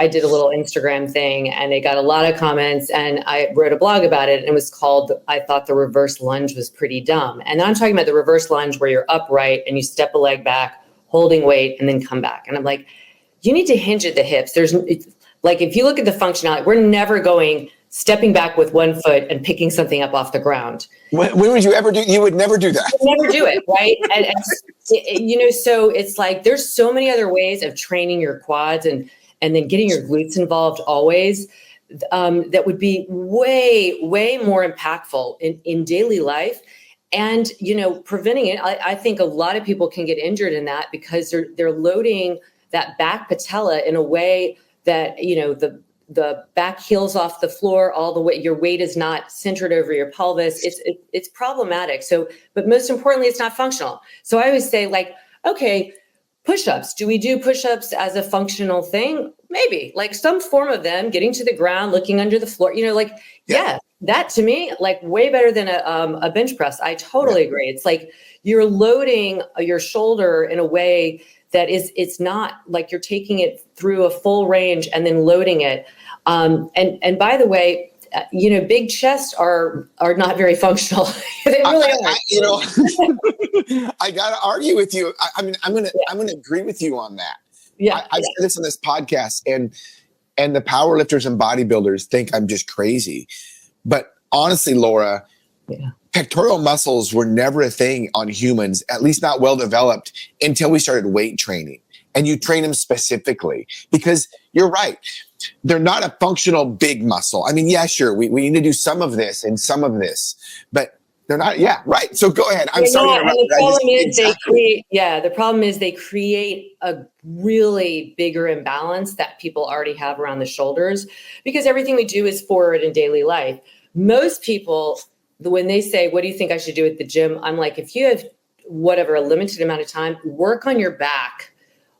I did a little Instagram thing and it got a lot of comments, and I wrote a blog about it, and it was called, I thought the reverse lunge was pretty dumb. And I'm talking about the reverse lunge where you're upright and you step a leg back, holding weight, and then come back. And I'm like, you need to hinge at the hips. Like, if you look at the functionality, we're never stepping back with one foot and picking something up off the ground. When would you ever do? You would never do that. Never do it, right? And so it's like there's so many other ways of training your quads and then getting your glutes involved always, that would be way, way more impactful in daily life. And, preventing it, I think a lot of people can get injured in that because they're loading that back patella in a way that, the back heels off the floor all the way. Your weight is not centered over your pelvis. It's problematic. So, but most importantly, it's not functional. So I always say, like, okay, push-ups. Do we do push-ups as a functional thing? Maybe, like some form of them, getting to the ground, looking under the floor, yeah, that to me, like way better than a bench press. I totally agree. It's like you're loading your shoulder in a way that it's not like you're taking it through a full range and then loading it. And by the way, big chests are not very functional. They really are. I got to argue with you. I'm going to agree with you on that. Yeah. I've said this on this podcast, and the power lifters and bodybuilders think I'm just crazy. But honestly, Laura, pectoral muscles were never a thing on humans, at least not well developed, until we started weight training. And you train them specifically because you're right. They're not a functional big muscle. I mean, yeah, sure. We need to do some of this and some of this, but they're not. Yeah, right. So go ahead. I'm sorry. The problem is they create a really bigger imbalance that people already have around the shoulders because everything we do is forward in daily life. Most people, when they say, what do you think I should do at the gym? I'm like, if you have a limited amount of time, work on your back.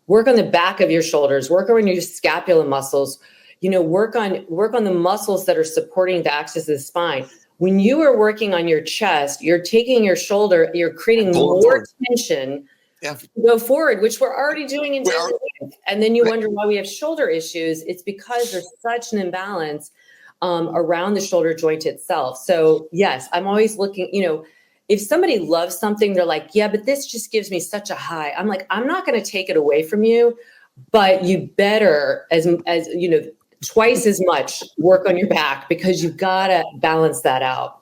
Work on the back of your shoulders, work on your scapula muscles, work on the muscles that are supporting the axis of the spine. When you are working on your chest, you're taking your shoulder, you're creating more tension to go forward, which we're already doing in daily life. And then you wonder why we have shoulder issues. It's because there's such an imbalance around the shoulder joint itself. So yes, I'm always looking, if somebody loves something, they're like, yeah, but this just gives me such a high. I'm like, I'm not going to take it away from you, but you better, as twice as much work on your back because you've got to balance that out.